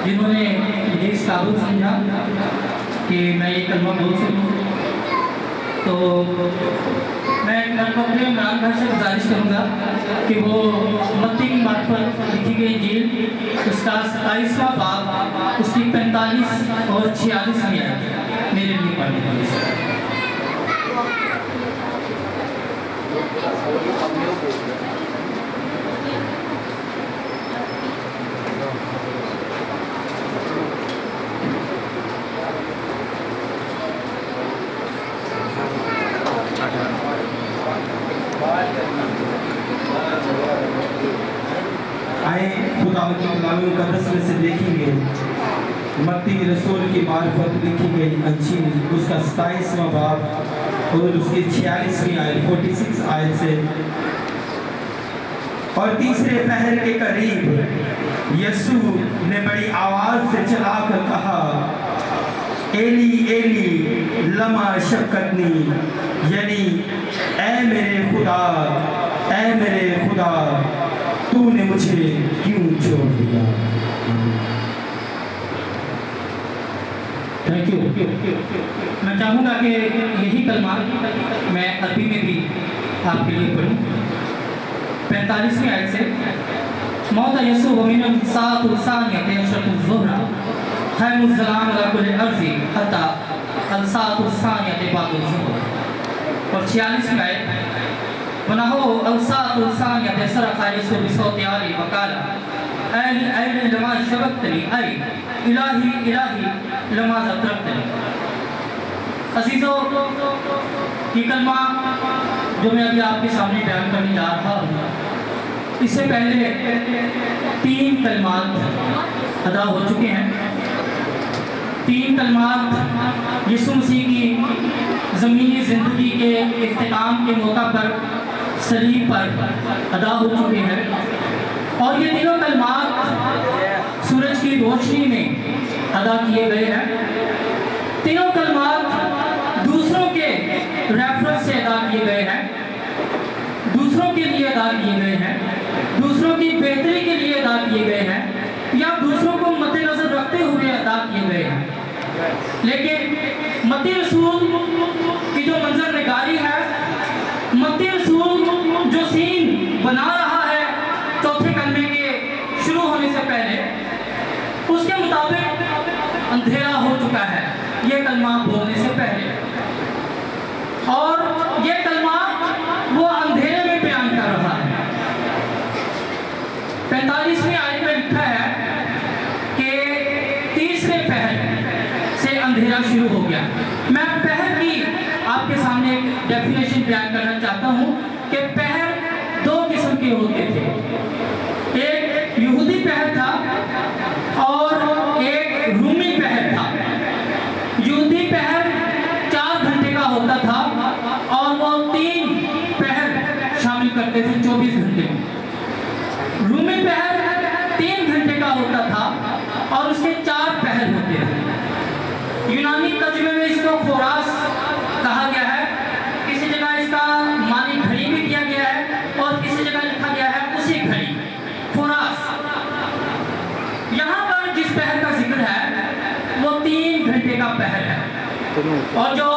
جنہوں نے مجھے اس قابل سمجھا کہ میں یہ کلمہ بول سکوں، تو میں اپنے عمران بھائی سے گزارش کروں گا کہ وہ متی کی معرفت لکھی گئی انجیل اس کا 27واں باب اس کی 45 اور 46 میں آیت میرے لیے پڑھنے والی۔ آئیں خدا کی کلام مقدس میں سے دیکھیں گے متی رسول کی معرفت لکھی گئی انجیل اس کا 27واں باب اور اس کی 46ویں آیت 46 آیت سے۔ اور تیسرے پہر کے قریب یسوع نے بڑی آواز سے چلا کر کہا، ایلی ایلی لما شبقتنی، یعنی اے میرے خدا تو نے مجھے کیوں چھوڑ دیا۔ Thank you. میں چاہوں گا کہ یہی کلمات میں عربی میں بھی آپ کے لیے پڑھوں۔ 45ویں آیت سے، موت یسوع ومن الساعة الثانية عشرة الظهر خیم الظلام علی کل ارض حتی الساعة الثانية بعد الظهر۔ اور 46ویں آیت، ونحو الساعة الثانية صرخ يسوع بصوت عالي وقال أين لما شبقتني، أي إلهي إلهي لماذا تركتني۔ عزیزو، یہ کلمہ جو میں ابھی آپ کے سامنے بیان کرنے جا رہا ہوں، اس سے پہلے 3 کلمات ادا ہو چکے ہیں۔ 3 کلمات یسوع مسیح کی زمینی زندگی کے اختتام کے موقع پر صلیب پر ادا ہو چکے ہیں، اور یہ تینوں کلمات سورج کی روشنی میں ادا کیے گئے ہیں۔ تینوں کلمات دوسروں کے ریفرنس سے ادا کیے گئے ہیں، دوسروں کے لیے ادا کیے گئے ہیں، دوسروں کی بہتری کے لیے ادا کیے گئے ہیں، یا دوسروں کو مد نظر رکھتے ہوئے ادا کیے گئے ہیں۔ لیکن متی رسول کی جو منظر نگاری ہے، متی رسول جو سین بنا رہا ہے چوتھے کلمے کے شروع ہونے سے پہلے، اس کے مطابق اندھیرا ہو چکا ہے یہ کلمہ بولنے سے پہلے، اور یہ کلمہ وہ اندھیرے میں بیان کر رہا ہے۔ 45ویں آیت میں لکھا ہے کہ تیسرے پہر سے اندھیرا شروع ہو گیا۔ میں پہر کی آپ کے سامنے ایک ڈیفینیشن بیان کرنا چاہتا ہوں کہ پہر 2 قسم کے ہوتے تھے، ایک یہودی پہر تھا اور ایک رومی پہر تھا۔ یہودی پہر 4 گھنٹے کا ہوتا تھا اور وہ 3 پہر شامل کرتے تھے 24 گھنٹے میں۔ رومی پہر 3 گھنٹے کا ہوتا تھا اور اس کے 4 پہر ہوتے تھے۔ یونانی ترجمے میں اس کو خوراس کہا گیا ہے، کسی جگہ اس کا معنی گھڑی بھی کیا گیا ہے، اور کسی جگہ لکھا گیا ہے اسی گھڑی، خوراس۔ یہاں پر جس پہر کا ذکر ہے وہ 3 گھنٹے کا پہر ہے، اور جو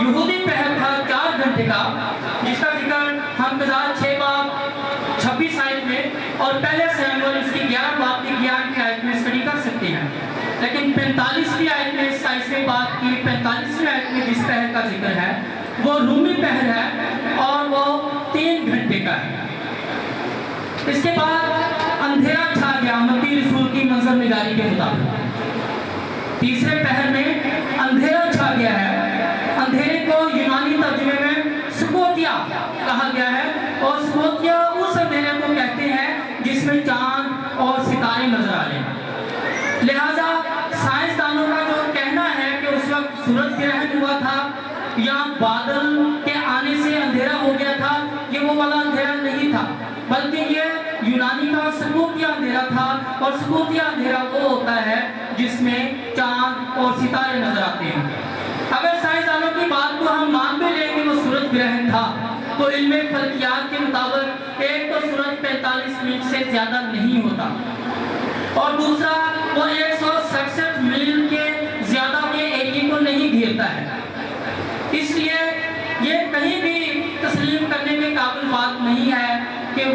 یہودی پہر تھا 4 گھنٹے کا، جس کا ذکر ہم قضاء 6 باب 26 آیت میں اور پہلے سیموئیل اس کی 11 باب کی 11 آیت میں اسٹڈی کر سکتے ہیں۔ لیکن 45ویں آیت میں 27ویں باب کی 45ویں آیت میں جس پہر کا ذکر ہے وہ رومی پہر ہے، اور وہ 3 گھنٹے کا ہے۔ اس کے بعد اندھیرا چھا گیا متی رسول کی منظر نگاری کے مطابق۔ تیسرے پہر میں اندھیرا چھا گیا ہے۔ اندھیرے کو یونانی ترجمے میں سکوتیا کہا گیا ہے، اور سکوتیا اس اندھیرے کو کہتے ہیں جس میں چاند اور ستارے نظر آ رہے ہیں۔ لہٰذا سائنسدانوں کا جو کہنا ہے کہ اس وقت سورج گرہن ہوا تھا یا بادل کے آنے سے اندھیرا ہو گیا تھا، یہ وہ والا اندھیرا نہیں تھا، بلکہ یہ یونانی کا سکوتیا اندھیرا تھا، اور سکوتیا اندھیرا وہ ہوتا ہے جس میں چاند اور ستارے نظر آتے ہیں۔ اگر سائنسدانوں کی بات کو ہم مان بھی لیں کہ وہ سورج گرہن تھا، تو علم فلکیات کے مطابق ایک تو سورج 45 منٹ سے زیادہ نہیں ہوتا، اور دوسرا وہ 100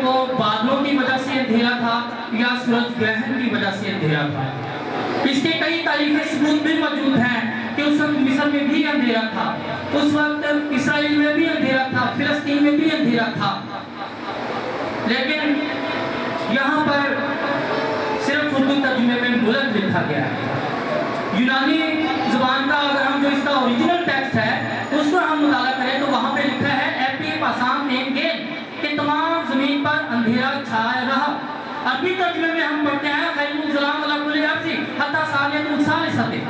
वो बादलों की वजह से अंधेरा था या सूरज ग्रहण की वजह से अंधेरा था। इसके कई तारीखी सबूत भी मौजूद हैं कि उस वक्त मिस्र में भी अंधेरा था, उस वक्त इसराइल में भी अंधेरा था, फिलिस्तीन में भी अंधेरा था। लेकिन यहाँ पर सिर्फ उर्दू तर्जुमे में मुल्क लिखा गया है। यूनानी जुबान का अगर हम जो इसका ओरिजिनल टेक्स्ट है उसको हम मुताला करें तो वहाँ पे लिखा है एपी पासाम ने गेन कि तमाम ज़मीन पर अंधेरा छाया रहा। अरबी तर्जुमे में हम पढ़ते हैं खैरुल अला कुल्ली अर्ज़ी हत्ता सालियतुल सालिसते।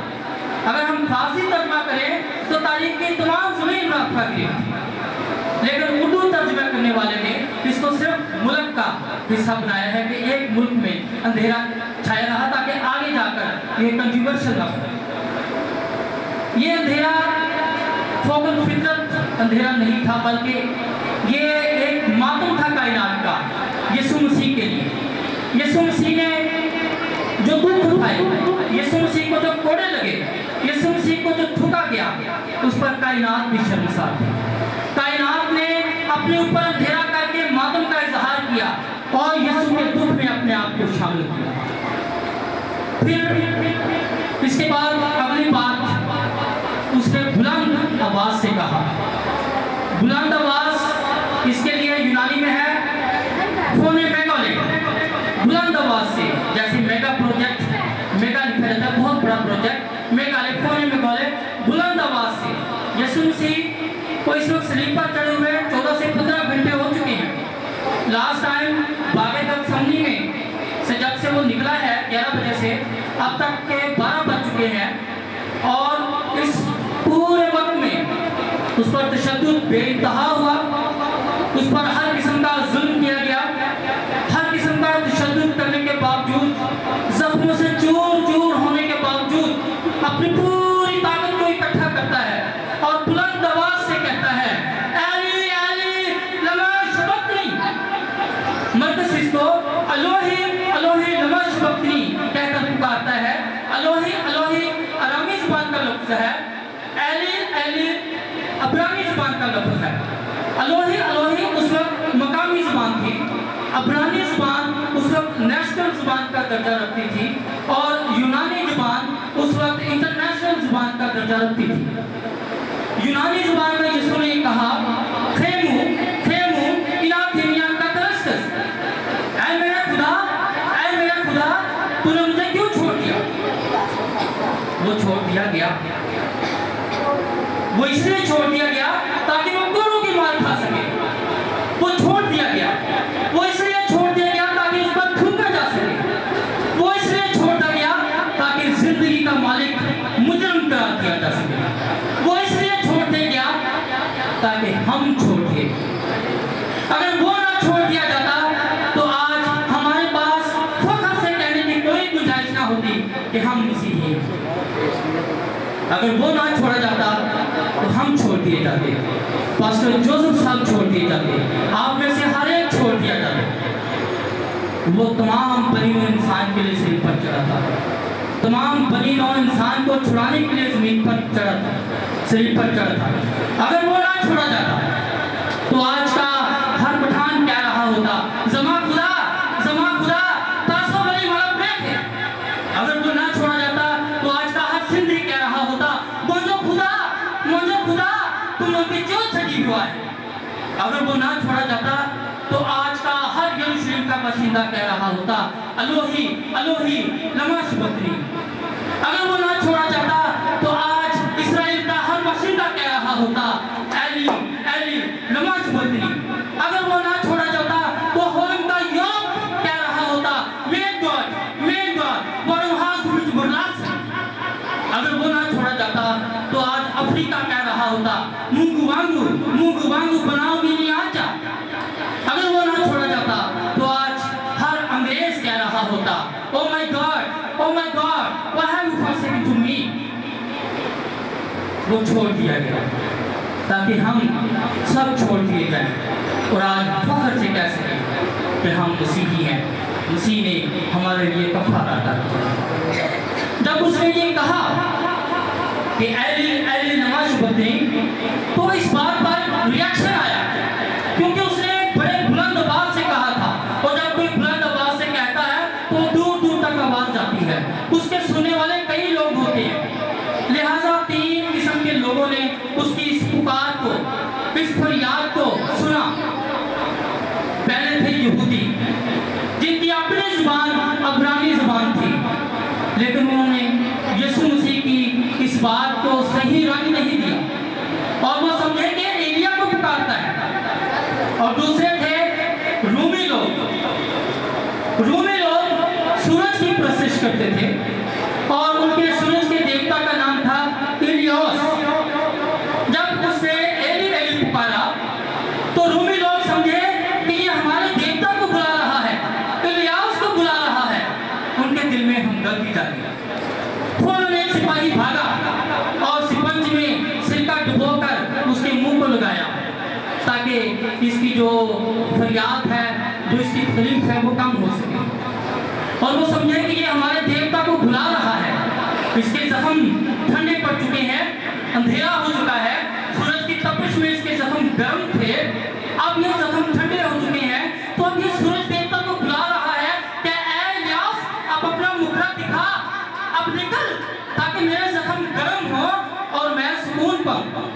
अगर हम फारसी तर्जुमा करें तो तारीख की तमाम ज़मीन रात का गिरी। लेकिन उर्दू तर्जुमा करने वाले ने इसको सिर्फ मुल्क का हिस्सा बनाया है कि एक मुल्क में अंधेरा छाया रहा ताकि आगे जाकर ये कंट्रोवर्शियल ना हो। ये अंधेरा फौकल फितरत अंधेरा नहीं था, बल्कि ये एक मातम था कायनात का यीशु मसीह के लिए। यीशु मसीह ने जो दुख उठाए, यीशु मसीह को जो कोड़े लगे, यीशु मसीह को जो ठुका गया, उस पर कायनात भी शर्मसार थी। कायनात ने अपने ऊपर अंधेरा करके मातम का इजहार किया और यीशु के दुख में अपने आप को शामिल किया। फिर इसके बाद अगली बात उसने बुलंद आवाज से कहा। बुलंद आवाज इसके लिए यूनानी में है फोने मेगाले। बुलंद आवाज से, जैसे मेगा प्रोजेक्ट, मेगा लिखा जाता है बहुत बड़ा प्रोजेक्ट, मेगाले फोने मेगाले, बुलंद आवाज से। यीशु मसीह को इस वक्त स्लीप पर चढ़े हुए 14 से 15 घंटे हो चुके हैं। लास्ट टाइम बागे गतसमनी में से जब से वो निकला है 11 बजे से अब तक के 12 बज चुके हैं और इस पूरे वक्त में उस पर तशद्दुद बेइंतहा हुआ, उस पर हर किस्म का जुल्म किया गया। हर किस्म का तशद्दुद करने के बावजूद, जख्मों से चूर चूर होने के बावजूद अपनी पूरी ताकत को इकट्ठा करता है और बुलंद आवाज से कहता है एली एली लमा शबक्तनी। मरकस इसको अलोही अलोही लमा शबक्तनी कहकर पुकारता है। अलोही अलोही अरामी जुबान का लफ्ज है, एली एली अब्रानी जुबान का लफ्ज है। अलोही अलोही उस वक्त मकामी जुबान थी, अब्रानी जुबान उस वक्त नेशनल जुबान का दर्जा रखती थी और यूनानी जुबान उस वक्त इंटरनेशनल जुबान का दर्जा रखती थी। यूनानी जुबान में यीशु ने कहा खेमू खेमू इला थीमिया का तरस्कस, ऐ मेरा खुदा तूने मुझे क्यों छोड़ दिया। वो छोड़ दिया गया, वो इसलिए छोड़ दिया गया ताकि वो गुरु की मार खा सके। वो छोड़ दिया गया, वो इसलिए छोड़ दिया गया ताकि उस पर थूका जा सके। वो इसलिए छोड़ा गया ताकि जिंदगी का मालिक मुजरम करार दिया जा सके। वो इसलिए छोड़ दिया गया ताकि हम छोड़ दिए। अगर वो ना छोड़ दिया जाता तो आज हमारे पास फख्र से कहने की कोई गुंजाइश ना होती कि हम मसीही हैं। अगर वो ना छोड़ा जाता तो हम छोड़ दिए जाते, पास्टर जोसेफ साहब छोड़ दिए जाते, आप में से हर एक छोड़ दिया जाता। वो तमाम बनी हुए इंसान के लिए सिर पर चढ़ा था, तमाम बनी हुए इंसान को छुड़ाने के लिए जमीन पर चढ़ा था, सिर पर चढ़ा था। अगर वो ना छोड़ा जाता तो आज का हर पठान कह रहा होता जमा खुदा तासो बली वाला ब्रेक है। अगर वो ना छोड़ा जाता तो आज का हर सिंधी कह रहा होता मोजो खुदा तुम उनकी क्यों छठी हुआ है। अगर वो ना छोड़ा जाता तो आज का हर यरूशलेम का बाशिंदा कह रहा होता अलोही अलोही लमा शबक्तनी। अगर वो ना छोड़ा जाता तो आज इस्राएल का हर बाशिंदा कह रहा होता एली एली लमा शबक्तनी। अगर वो ना छोड़ा जाता तो होलम का योग कह रहा होता main God were house which Barlas. अगर वो ना छोड़ा जाता तो आज अफ्रीका कह रहा होता मुंगू वांगू बनाओ मिनी आचा। अगर वो ना छोड़ा जाता तो आज हर अंग्रेज कह रहा होता oh my God why have you forsaken to me. वो छोड़ दिया गया ताकि हम सब छोड़ दिए जाएं और आज फख्र से कह सकें कि हम मसीही हैं। मसीह ने हमारे लिए कफ़ारा अदा किया। जब उसने ये कहा कि एली नमाज शबक्तनी तो इस बात पर रिएक्शन आया क्योंकि उसने बड़े बुलंद आवाज से कहा था है, उसके सुनने वाले कई लोग होते हैं। लिहाजा 3 किस्म के लोगों ने उसकी इस पुकार को, इस फरियाद को सुना। पहले थे यहूदी, जिनकी अपनी जुबान अब्रानी जुबान थी, लेकिन उन्होंने यीशु मसीह की इस बात को सही रंग नहीं दिया और वो समझे कि एलिया को पुकारता है। और दूसरे थे रूमी लोग। रूमी लोग सूरज की प्रशिश करते थे और उनके सूरज के देवता का नाम था इलियोस। जब उसने एली एली पुकारा तो रूमी लोग समझे कि ये हमारे देवता को बुला रहा है, इलियास को बुला रहा है। उनके दिल में हमदर्दी जागी। फौरन एक सिपाही भागा और सिपंज में सिरका डुबोकर उसके मुंह को लगाया ताकि इसकी जो फरियाद है, जो इसकी तकलीफ है, वो कम हो सके। और वो समझे कि ये हमारे देवता को बुला रहा है। इसके जख्म ठंडे पड़ चुके हैं, अंधेरा हो चुका है, सूरज की तपिश में इसके जख्म गर्म थे, अब ये जख्म ठंडे हो चुके हैं। तो अब ये सूरज देवता को बुला रहा है कि ऐ इलियास, अब अपना मुखड़ा दिखा, अब निकल, ताकि मेरे जख्म गर्म हो और मैं सुकून पाऊं।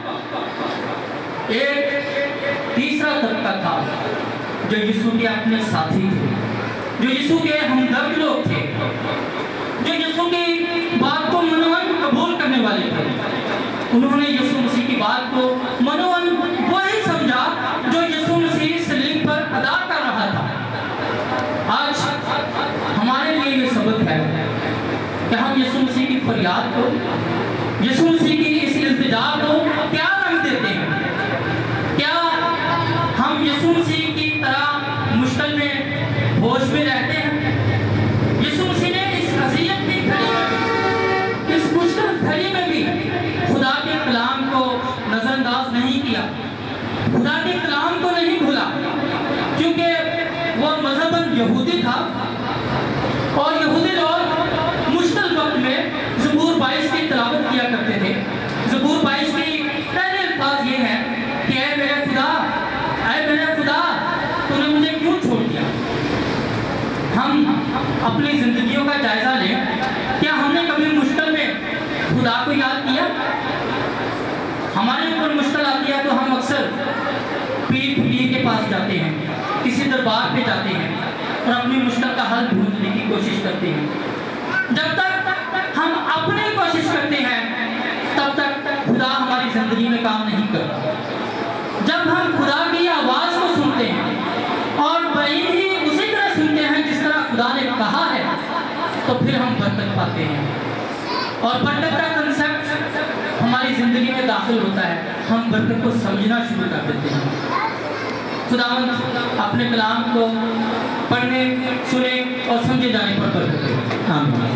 एक तीसरा तबका था जो यीशु के अपने साथी थे, जो यीशु के हमदर्द लोग थे, जो यीशु की बात को मनोवन कबूल करने वाले थे। उन्होंने यीशु मसीह की बात को मनोवन वही समझा जो यीशु मसीह सलीब पर अदा कर रहा था। आज हमारे लिए ये सबक है कि हम यीशु मसीह की फरियाद को, यीशु मसीह की इस इल्तिजा को क्या रंग देते हैं। क्या हम यीशु मसीह की तरह मुश्किल में होश में रहते हैं? यीशु मसीह ने इस अज़ियत की घड़ी में, इस मुश्किल घड़ी में भी खुदा के कलाम को नजरअंदाज नहीं किया, खुदा के कलाम को नहीं भूला, क्योंकि वो मज़हबन यहूदी था और यहूदी लोग मुश्किल वक्त में ज़बूर 22 की तिलावत किया करते थे। ज़बूर 22 की पहले अल्फाज ये है कि ऐ मेरे खुदा, तूने मुझे क्यों छोड़ दिया। हम अपनी जिंदगियों का जायजा लें, क्या हमने कभी मुश्किल में खुदा को याद किया? हमारे ऊपर मुश्किल आती है तो हम अक्सर पीर के पास जाते हैं, किसी दरबार पे जाते हैं और अपनी मुश्किल का हल ढूंढने की कोशिश करते हैं। जब तक हम अपनी कोशिश करते हैं तब तक खुदा हमारी जिंदगी में काम नहीं करता। जब हम खुदा की आवाज़ को सुनते हैं और वही ही उसी तरह सुनते हैं जिस तरह खुदा ने कहा है, तो फिर हम बरकत पाते हैं और बरकत का कंसेप्ट हमारी ज़िंदगी में दाखिल होता है। हम बरकत को समझना शुरू कर देते हैं। खुदावंद अपने कलाम को पढ़ने, सुने और समझे जाने पर बरकत दे। आमीन।